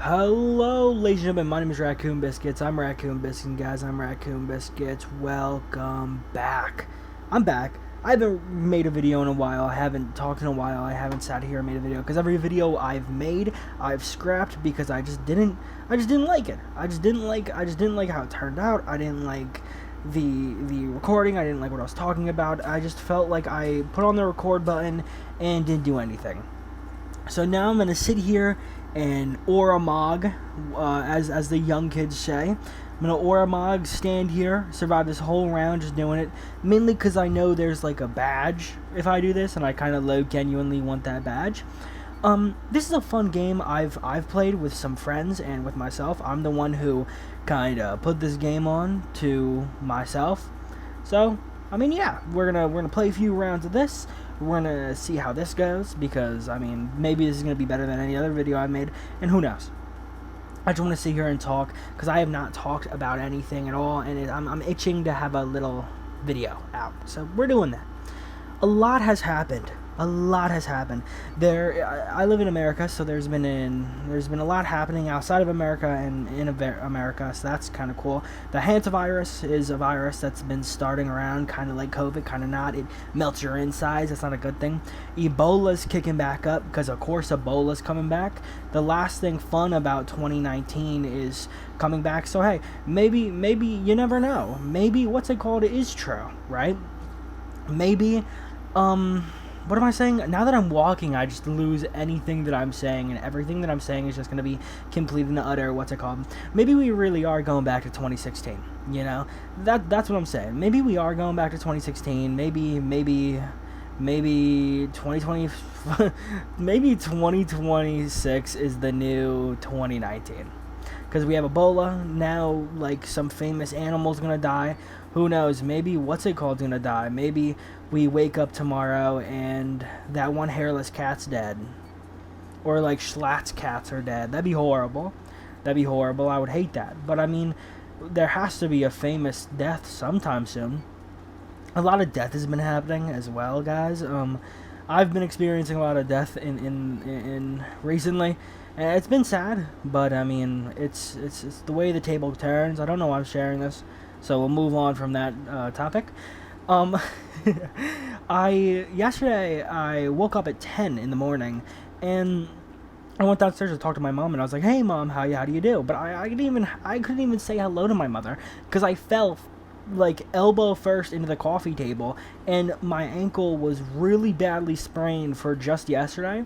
Hello, ladies and gentlemen, my name is Raccoon Biscuits. I'm Raccoon Biscuits, guys. I'm Raccoon Biscuits. Welcome back. I'm back. I haven't made a video in a while. I haven't talked in a while. I haven't sat here and made a video because every video I've made, I've scrapped because I just didn't like it. I just didn't like how it turned out. I didn't like the recording. I didn't like what I was talking about. I just felt like I put on the record button and didn't do anything. So now I'm gonna sit here and Oramog, as the young kids say. I'm gonna Oramog, stand here, survive this whole round just doing it, mainly because I know there's like a badge if I do this, and I kind of genuinely want that badge. This is a fun game I've played with some friends and with myself. I'm the one who kind of put this game on to myself. So, I mean, yeah, we're gonna play a few rounds of this. We're gonna see how this goes, because I mean, maybe this is gonna be better than any other video I've made, and who knows. I just want to sit here and talk because I have not talked about anything at all, and I'm itching to have a little video out. So we're doing that. A lot has happened. A lot has happened. I live in America, so there's been a lot happening outside of America and in America, so that's kind of cool. The hantavirus is a virus that's been starting around, kind of like COVID, kind of not. It melts your insides. That's not a good thing. Ebola's kicking back up because, of course, Ebola's coming back. The last thing fun about 2019 is coming back. So hey, maybe you never know. Maybe what's it called is true, right? Maybe what am I saying? Now that I'm walking, I just lose anything that I'm saying, and everything that I'm saying is just going to be complete and utter, what's it called? Maybe we really are going back to 2016, you know? That's what I'm saying. Maybe we are going back to 2016, maybe 2020, maybe 2026 is the new 2019. Because we have Ebola, now, like, some famous animal's gonna die. Who knows, maybe what's it called gonna die. Maybe we wake up tomorrow and that one hairless cat's dead. Or like Schlatt's cats are dead. That'd be horrible. That'd be horrible. I would hate that. But I mean, there has to be a famous death sometime soon. A lot of death has been happening as well, guys. I've been experiencing a lot of death in recently, and it's been sad. But I mean, it's the way the table turns. I don't know why I'm sharing this, so we'll move on from that topic. Yesterday I woke up at 10 in the morning, and I went downstairs to talk to my mom, and I was like, "Hey, Mom, how do you do?" But I couldn't even say hello to my mother because I fell like elbow first into the coffee table, and my ankle was really badly sprained for just yesterday.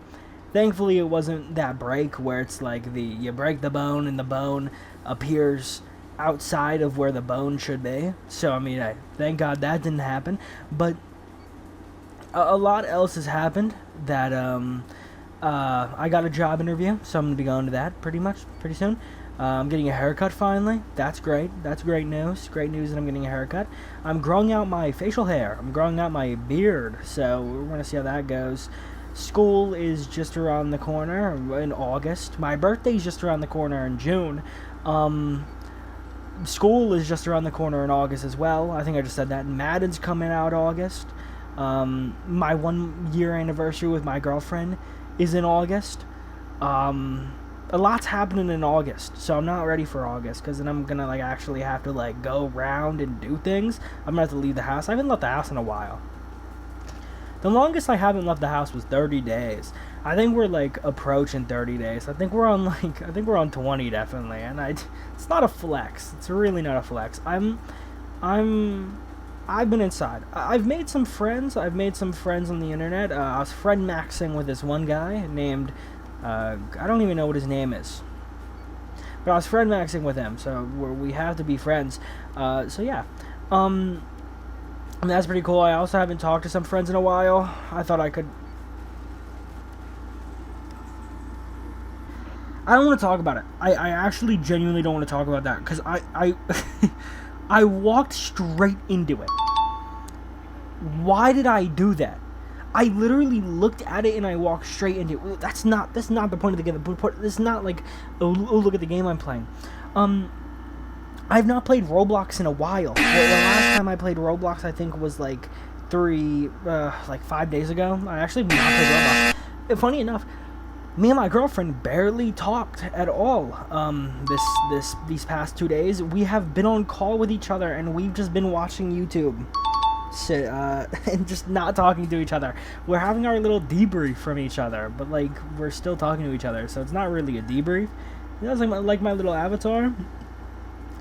Thankfully, it wasn't that break where it's like you break the bone and the bone appears outside of where the bone should be. So I mean, thank God that didn't happen. But a lot else has happened. That I got a job interview, so I'm gonna be going to that pretty soon. I'm getting a haircut finally. That's great. That's great news. Great news that I'm getting a haircut. I'm growing out my facial hair. I'm growing out my beard. So we're gonna see how that goes. School is just around the corner in August. My birthday's just around the corner in June. School is just around the corner in August as well. I think I just said that. Madden's coming out August. My 1 year anniversary with my girlfriend is in August. A lot's happening in August, so I'm not ready for August, because then I'm gonna actually have to go around and do things. I'm gonna have to leave the house. I haven't left the house in a while. The longest I haven't left the house was 30 days. I think we're approaching 30 days. I think we're on 20 definitely, and it's not a flex. It's really not a flex. I've been inside. I've made some friends. I've made some friends on the internet. I was friend maxing with this one guy named I don't even know what his name is, but I was friend maxing with him, so we have to be friends. So yeah, and that's pretty cool. I also haven't talked to some friends in a while. I thought I could. I don't want to talk about it. I actually genuinely don't want to talk about that, because I I walked straight into it. Why did I do that? I literally looked at it and I walked straight into it. That's not the point of the game. It's not like, oh, look at the game I'm playing. I've not played Roblox in a while. The last time I played Roblox, I think, was 5 days ago. I actually have not played Roblox. Funny enough, me and my girlfriend barely talked at all. These past 2 days, we have been on call with each other, and we've just been watching YouTube, and just not talking to each other. We're having our little debrief from each other, but like we're still talking to each other, so it's not really a debrief. You know, it's like my little avatar.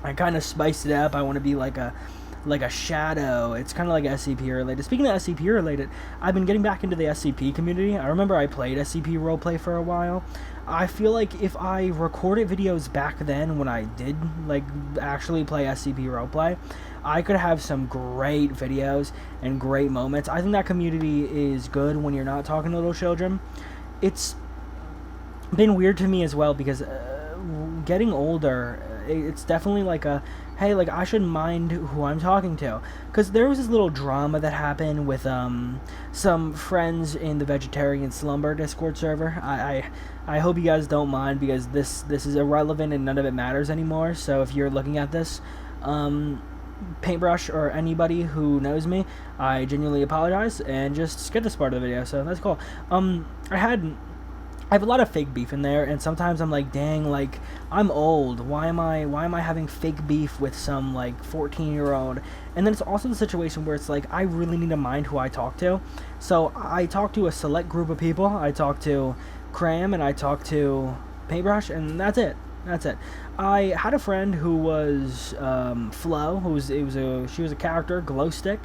I kind of spiced it up. I want to be like a shadow. It's kind of like SCP related. Speaking of SCP related, I've been getting back into the SCP community. I remember I played SCP roleplay for a while. I feel like if I recorded videos back then when I did like actually play SCP roleplay, I could have some great videos and great moments. I think that community is good when you're not talking to little children. It's been weird to me as well because getting older, it's definitely like a, hey, like I shouldn't mind who I'm talking to, because there was this little drama that happened with some friends in the Vegetarian Slumber Discord server. I hope you guys don't mind, because this is irrelevant and none of it matters anymore. So if you're looking at this, Paintbrush or anybody who knows me, I genuinely apologize and just skip this part of the video. So that's cool. I have a lot of fake beef in there, and sometimes I'm like, dang, like I'm old. Why am I having fake beef with some like 14-year-old? And then it's also the situation where it's like I really need to mind who I talk to. So I talk to a select group of people. I talk to Cram and I talk to Paintbrush, and that's it. That's it. I had a friend who was Flo, she was a character, Glowstick,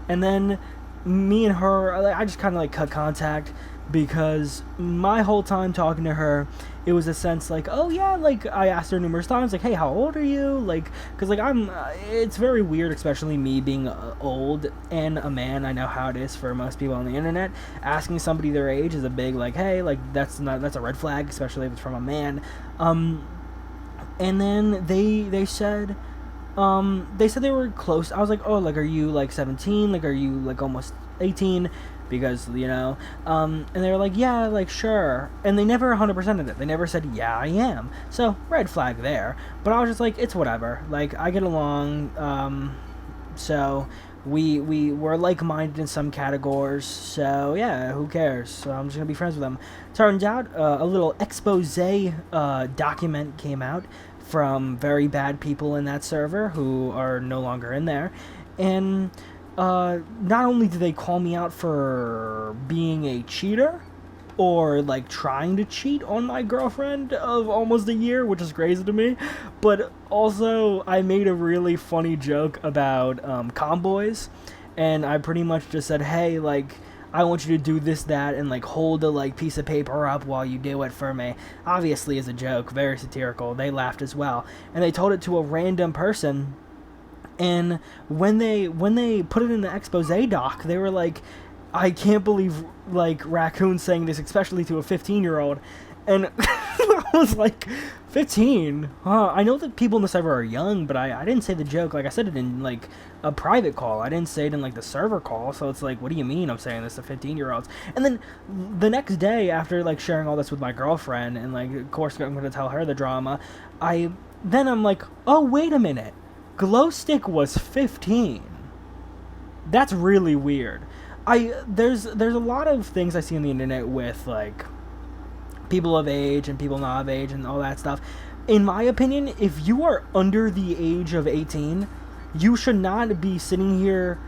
and then me and her, I just kind of like cut contact, because my whole time talking to her, it was a sense like, oh yeah, like I asked her numerous times, like, hey, how old are you? Like, because like it's very weird, especially me being old and a man. I know how it is for most people on the internet. Asking somebody their age is a big like, hey, like that's a red flag, especially if it's from a man. And then they said they were close. I was like, oh, like are you like 17? Like are you like almost 18? Because, you know, and they were like, yeah, like, sure, and they never 100%ed it. They never said, yeah, I am. So, red flag there. But I was just like, it's whatever. Like, I get along, so we were like-minded in some categories, so, yeah, who cares? So I'm just gonna be friends with them. Turns out, a little expose document came out from very bad people in that server who are no longer in there, and not only did they call me out for being a cheater, or like trying to cheat on my girlfriend of almost a year, which is crazy to me, but also I made a really funny joke about comboys, and I pretty much just said, hey, like, I want you to do this, that, and like hold a like piece of paper up while you do it for me. Obviously as a joke, very satirical. They laughed as well, and they told it to a random person. And when they put it in the expose doc, they were like, I can't believe, like, Raccoon's saying this, especially to a 15-year-old. And I was like, 15? Huh, I know that people in the server are young, but I didn't say the joke. Like, I said it in, like, a private call. I didn't say it in, like, the server call. So it's like, what do you mean I'm saying this to 15-year-olds? And then the next day, after, like, sharing all this with my girlfriend, and, like, of course I'm going to tell her the drama, I'm like, oh, wait a minute. Glowstick was 15. That's really weird. There's a lot of things I see on the internet with like people of age and people not of age and all that stuff. In my opinion, if you are under the age of 18, you should not be sitting here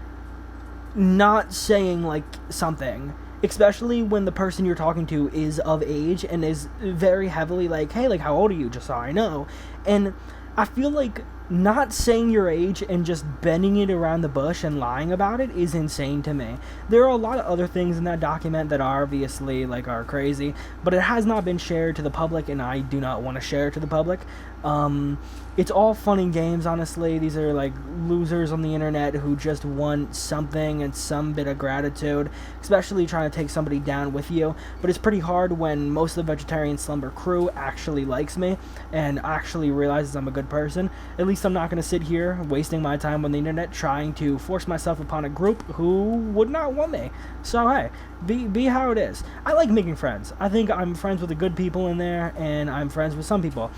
not saying like something, especially when the person you're talking to is of age and is very heavily like, hey, like, how old are you, just so I know. And I feel like not saying your age and just bending it around the bush and lying about it is insane to me. There are a lot of other things in that document that are obviously like are crazy, but it has not been shared to the public, and I do not want to share it to the public. It's all fun and games, honestly. These are like losers on the internet who just want something and some bit of gratitude, especially trying to take somebody down with you. But it's pretty hard when most of the Vegetarian Slumber crew actually likes me and actually realizes I'm a good person. At least I'm not going to sit here wasting my time on the internet trying to force myself upon a group who would not want me. So hey, be how it is. I like making friends. I think I'm friends with the good people in there, and I'm friends with some people.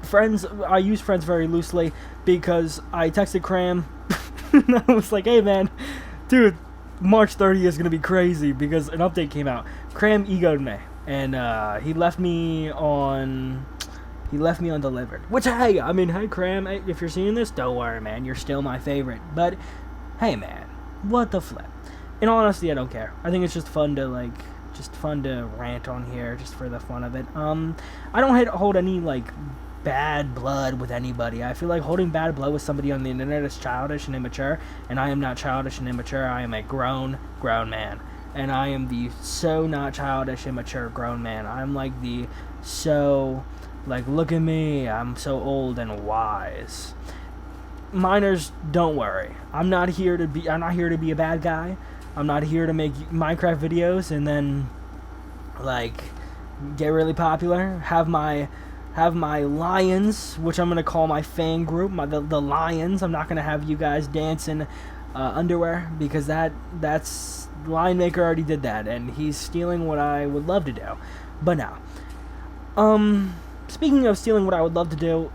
Friends, I use friends very loosely because I texted Cram and I was like, hey man, dude, March 30th is gonna be crazy because an update came out. Cram egoed me, and he left me on undelivered. Which, hey, I mean, hey Cram, if you're seeing this, don't worry, man, you're still my favorite. But hey, man, what the flip? In all honesty, I don't care. I think it's just fun to rant on here, just for the fun of it. I don't hold any bad blood with anybody. I feel like holding bad blood with somebody on the internet is childish and immature, and I am not childish and immature. I am a grown man, and I am the so not childish, immature grown man. I'm like the so look at me, I'm so old and wise. Minors, don't worry. I'm not here to be a bad guy. I'm not here to make Minecraft videos and then get really popular. Have my lions, which I'm gonna call my fan group, the lions. I'm not gonna have you guys dance in underwear, because that's Lion Maker already did that, and he's stealing what I would love to do. But now, speaking of stealing what I would love to do,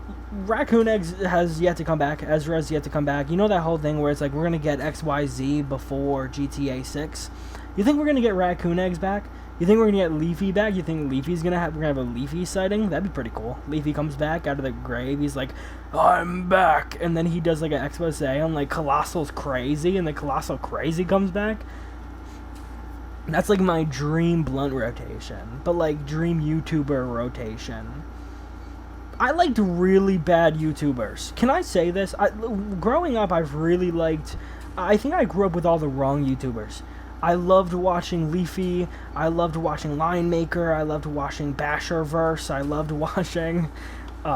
Raccoon Eggs has yet to come back. Ezra has yet to come back. You know that whole thing where it's like, we're gonna get XYZ before GTA 6. You think we're gonna get Raccoon Eggs back? You think we're gonna get Leafy back? You think we're gonna have a Leafy sighting? That'd be pretty cool. Leafy comes back out of the grave. He's like, I'm back, and then he does an expose on Colossal's crazy, and then Colossal crazy comes back. That's my dream blunt rotation, but dream YouTuber rotation. I liked really bad YouTubers. Can I say this? Growing up, I think I grew up with all the wrong YouTubers. I loved watching Leafy. I loved watching Lion Maker. I loved watching Basherverse. I loved watching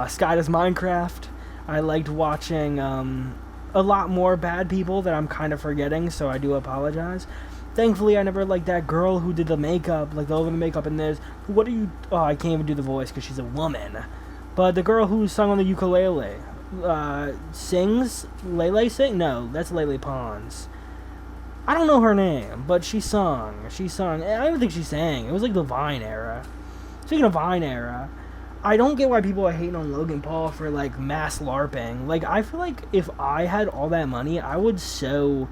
Sky Does Minecraft. I liked watching a lot more bad people that I'm kind of forgetting, so I do apologize. Thankfully, I never liked that girl who did the makeup, the over the makeup, and there's, what do you, oh, I can't even do the voice because she's a woman. But the girl who sung on the ukulele, sings, Lele sing? No, that's Lele Pons. I don't know her name, but she sung. I don't even think she sang. It was the Vine era. Speaking of Vine era, I don't get why people are hating on Logan Paul for mass LARPing. I feel like if I had all that money, I would so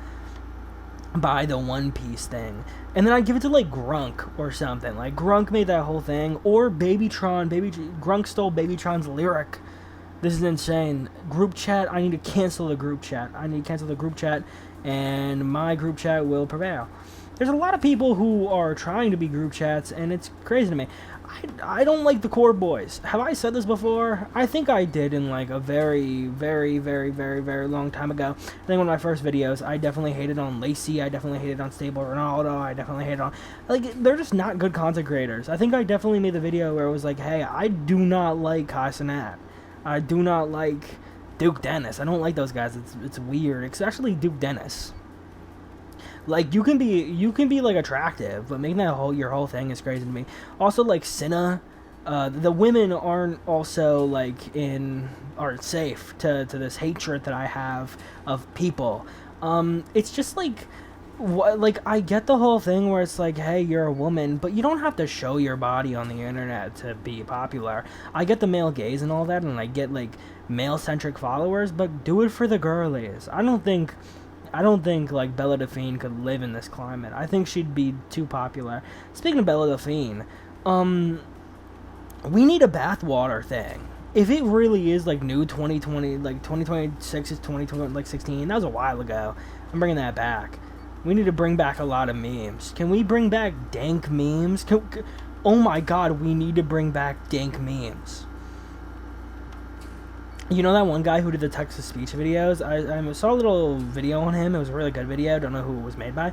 buy the One Piece thing, and then I'd give it to Grunk or something. Grunk made that whole thing, or Babytron. Grunk stole Babytron's lyric. This is insane. Group chat, I need to cancel the group chat. And my group chat will prevail. There's a lot of people who are trying to be group chats, and it's crazy to me. I don't like the core boys. Have I said this before? I think I did in a very, very, very, very, very long time ago. I think one of my first videos, I definitely hated on Lacey. I definitely hated on Stable Ronaldo. I definitely hated on... they're just not good content creators. I think I definitely made the video where it was hey, I do not like Kai Cenat. I do not like Duke Dennis. I don't like those guys. It's weird. Especially Duke Dennis. You can be attractive, but making that your whole thing is crazy to me. Also, Cinna, the women aren't also aren't safe to this hatred that I have of people. It's just I get the whole thing where it's hey, you're a woman, but you don't have to show your body on the internet to be popular. I get the male gaze and all that, and I get male-centric followers, but do it for the girlies. I don't think Bella Delphine could live in this climate. I think she'd be too popular. Speaking of Bella Delphine, we need a bathwater thing. If it really is new 2020, 2026 is 2016, that was a while ago. I'm bringing that back. We need to bring back a lot of memes. Can we bring back dank memes? Oh my god, we need to bring back dank memes. You know that one guy who did the text-to-speech videos? I saw a little video on him. It was a really good video. I don't know who it was made by.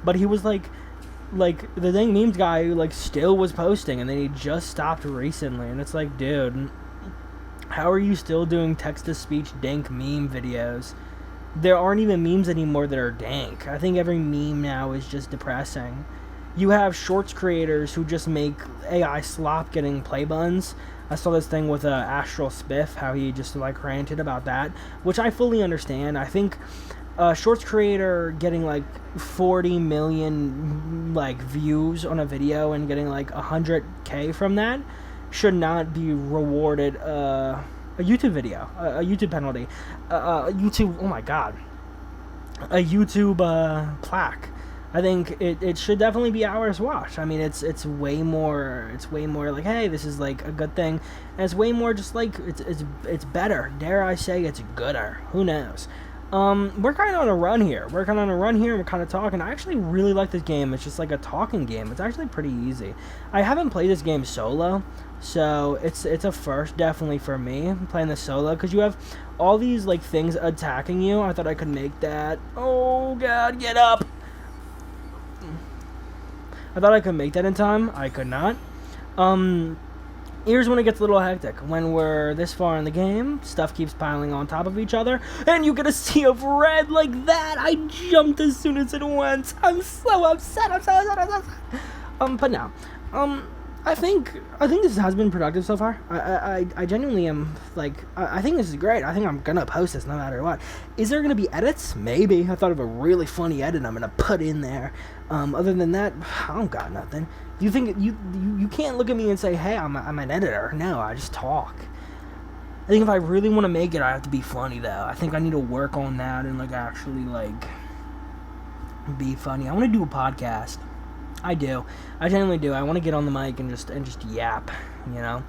But he was the dang memes guy who still was posting, and then he just stopped recently. And it's dude, how are you still doing text-to-speech dank meme videos? There aren't even memes anymore that are dank. I think every meme now is just depressing. You have shorts creators who just make AI slop getting play buttons. I saw this thing with Astral Spiff, how he just ranted about that, which I fully understand. I think a shorts creator getting 40 million views on a video and getting 100K from that should not be rewarded a YouTube video, a YouTube penalty, YouTube, oh my god, a YouTube plaque, I think it should definitely be hours watched. I mean, it's way more like, hey, this is like a good thing, and it's way more just like it's better. Dare I say it's gooder? Who knows? We're kind of on a run here. We're kind of talking. I actually really like this game. It's just like a talking game. It's actually pretty easy. I haven't played this game solo, so it's a first definitely for me playing this solo, because you have all these like things attacking you. I thought I could make that. Oh god, get up! I thought I could make that in time. I could not. Here's when it gets a little hectic. When we're this far in the game, stuff keeps piling on top of each other, and you get a sea of red like that. I jumped as soon as it went. I'm so upset. I'm so upset. But no. I think this has been productive so far. I genuinely am, like, I think this is great. I think I'm gonna post this no matter what. Is there gonna be edits? Maybe. I thought of a really funny edit I'm gonna put in there. Other than that, I don't got nothing. You think you can't look at me and say, hey, I'm an editor. No, I just talk. I think if I really want to make it, I have to be funny though. I think I need to work on that and like actually like be funny. I want to do a podcast. I do. I genuinely do. I want to get on the mic and just yap, you know?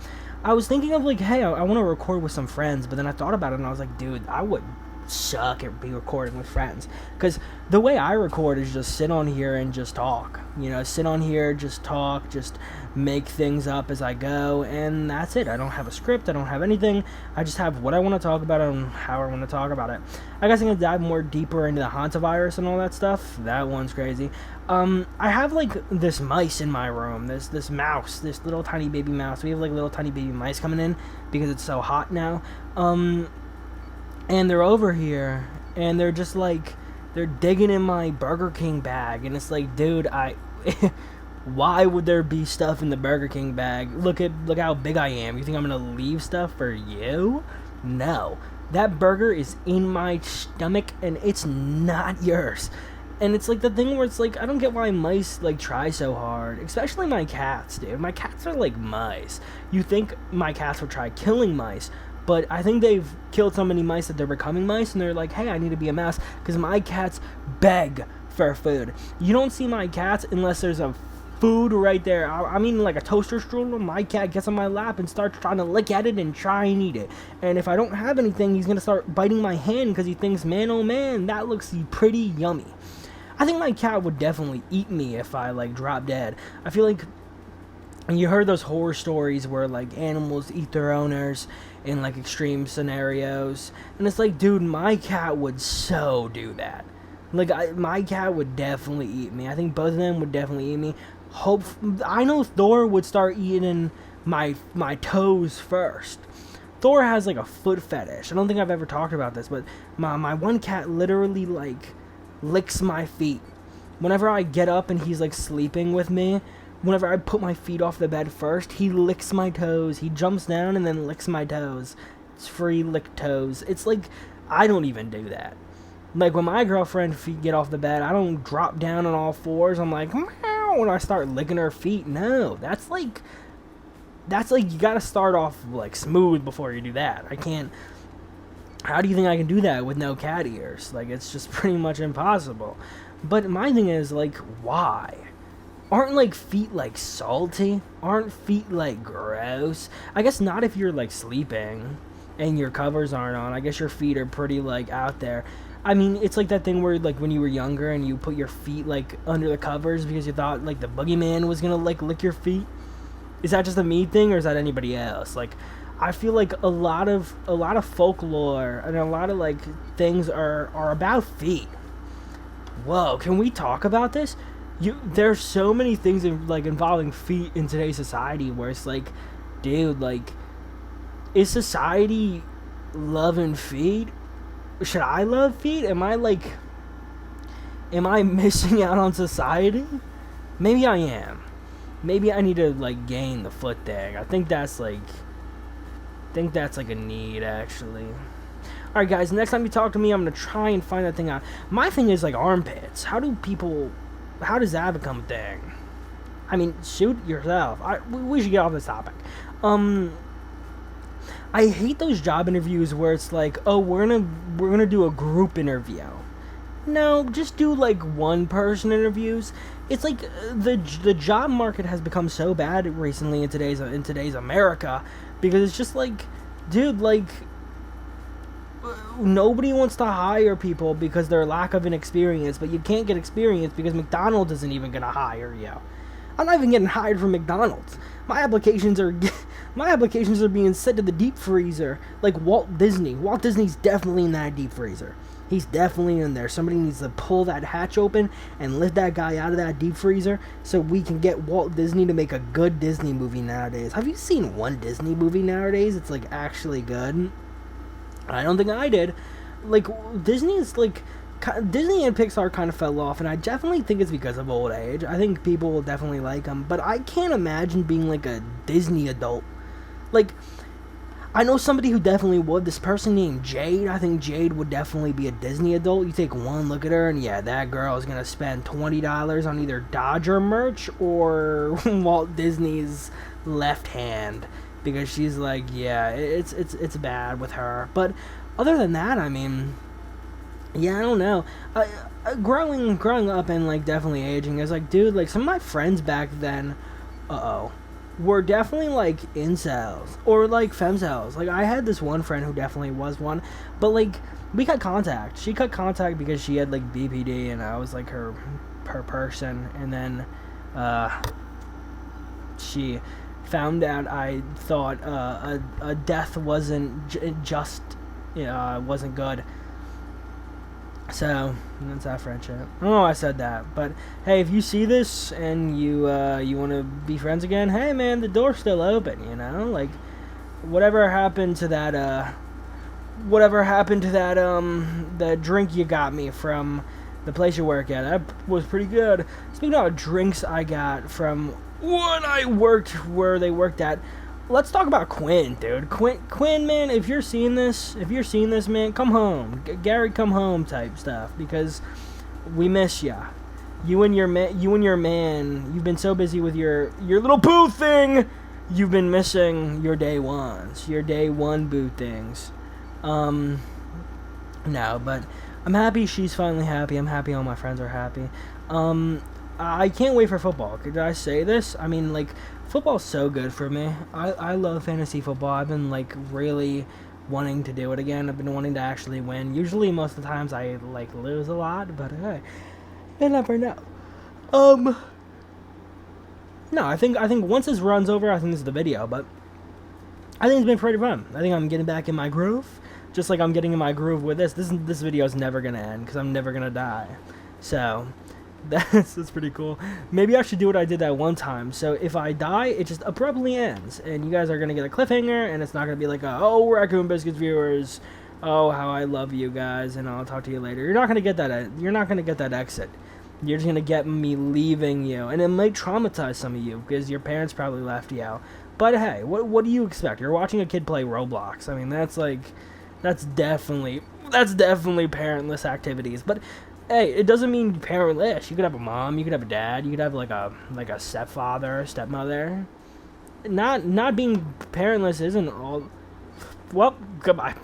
I was thinking of like, hey, I want to record with some friends, but then I thought about it and I was like, dude, I would suck at be recording with friends, because the way I record is just sit on here and just talk, you know, sit on here, just talk, just make things up as I go, and that's it. I don't have a script, I don't have anything, I just have what I want to talk about and how I want to talk about it. I guess I'm gonna dive more deeper into the hantavirus and all that stuff. That one's crazy. I have like this mice in my room, this mouse, this little tiny baby mouse. We have like little tiny baby mice coming in because it's so hot now. And they're over here, and they're just like, they're digging in my Burger King bag, and it's like, dude, why would there be stuff in the Burger King bag? Look how big I am. You think I'm gonna leave stuff for you? No. That burger is in my stomach, and it's not yours. And it's like the thing where it's like, I don't get why mice like try so hard, especially my cats, dude. My cats are like mice. You think my cats would try killing mice, but I think they've killed so many mice that they're becoming mice, and they're like, hey, I need to be a mouse, because my cats beg for food. You don't see my cats unless there's a food right there. I mean, like a toaster strudel. My cat gets on my lap and starts trying to lick at it and try and eat it. And if I don't have anything, he's going to start biting my hand because he thinks, man, oh man, that looks pretty yummy. I think my cat would definitely eat me if I, like, drop dead. I feel like you heard those horror stories where, like, animals eat their owners in, like, extreme scenarios. And it's like, dude, my cat would so do that. Like, my cat would definitely eat me. I think both of them would definitely eat me. I know Thor would start eating my toes first. Thor has, like, a foot fetish. I don't think I've ever talked about this, but my one cat literally, like, licks my feet. Whenever I get up and he's, like, sleeping with me, whenever I put my feet off the bed first, he licks my toes. He jumps down and then licks my toes. It's free lick toes. It's like, I don't even do that. Like, when my girlfriend feet get off the bed, I don't drop down on all fours. I'm like, meow, when I start licking her feet. No, that's like, you gotta start off, like, smooth before you do that. I can't. How do you think I can do that with no cat ears? Like, it's just pretty much impossible. But my thing is, like, why? Aren't, like, feet, like, salty? Aren't feet, like, gross? I guess not if you're, like, sleeping and your covers aren't on. I guess your feet are pretty, like, out there. I mean, it's like that thing where, like, when you were younger and you put your feet, like, under the covers because you thought, like, the boogeyman was gonna, like, lick your feet. Is that just a me thing, or is that anybody else? Like, I feel like a lot of folklore and a lot of, like, things are about feet. Whoa, can we talk about this? There's so many things like involving feet in today's society where it's like, dude, like, is society loving feet? Should I love feet? Am I missing out on society? Maybe I am. Maybe I need to, like, gain the foot thing. I think that's like a need, actually. Alright, guys, next time you talk to me, I'm gonna try and find that thing out. My thing is, like, armpits. How does that become a thing? I mean, shoot yourself. We should get off this topic. I hate those job interviews where it's like, oh, we're gonna do a group interview. No, just do like one-person interviews. It's like the job market has become so bad recently in today's America, because it's just like, dude, like nobody wants to hire people because their lack of an experience, but you can't get experience because McDonald's isn't even gonna hire you. I'm not even getting hired from McDonald's. My applications are being sent to the deep freezer, like Walt Disney. Walt Disney's definitely in that deep freezer. He's definitely in there. Somebody needs to pull that hatch open and lift that guy out of that deep freezer so we can get Walt Disney to make a good Disney movie nowadays. Have you seen one Disney movie nowadays? It's like actually good. I don't think I did. Like Disney and Pixar kind of fell off, and I definitely think it's because of old age. I think people will definitely like them, but I can't imagine being like a Disney adult. Like, I know somebody who definitely would. This person named Jade. I think Jade would definitely be a Disney adult. You take one look at her, and yeah, that girl is gonna spend $20 on either Dodger merch or Walt Disney's left hand, because she's like, yeah, it's bad with her. But other than that, I mean, yeah, I don't know. Growing up and like definitely aging, is like, dude, like some of my friends back then, were definitely like incels or like femcels. Like I had this one friend who definitely was one, but like we cut contact. She cut contact because she had like BPD and I was like her person, and then she found out I thought a death wasn't wasn't good. So that's that friendship. I don't know why I said that, but hey, if you see this and you want to be friends again, hey man, the door's still open. You know, like whatever happened to that the drink you got me from the place you work at, that was pretty good. Speaking of drinks I got from when I worked where they worked at, let's talk about Quinn, dude. Quinn, man, if you're seeing this, man, come home. Gary, come home type stuff, because we miss ya. You and your man, you've been so busy with your little boo thing, you've been missing your day ones, your day one boo things. No, but I'm happy she's finally happy. I'm happy all my friends are happy. I can't wait for football. Did I say this? I mean, like, football's so good for me. I love fantasy football. I've been, like, really wanting to do it again. I've been wanting to actually win. Usually, most of the times, I, like, lose a lot. But, hey, you never know. No, I think once this runs over, I think this is the video. But I think it's been pretty fun. I think I'm getting back in my groove. Just like I'm getting in my groove with this. This video is never going to end because I'm never going to die. So that's pretty cool. Maybe I should do what I did that one time. So if I die, it just abruptly ends, and you guys are gonna get a cliffhanger, and it's not gonna be like, oh, Raccoon Biscuits viewers, oh, how I love you guys, and I'll talk to you later. You're not gonna get that. You're not gonna get that exit. You're just gonna get me leaving you, and it might traumatize some of you because your parents probably left you out. But hey, what do you expect? You're watching a kid play Roblox. I mean, that's definitely parentless activities, but. Hey, it doesn't mean parentless. You could have a mom, you could have a dad, you could have like a stepfather, stepmother. Not being parentless isn't all. Well, goodbye.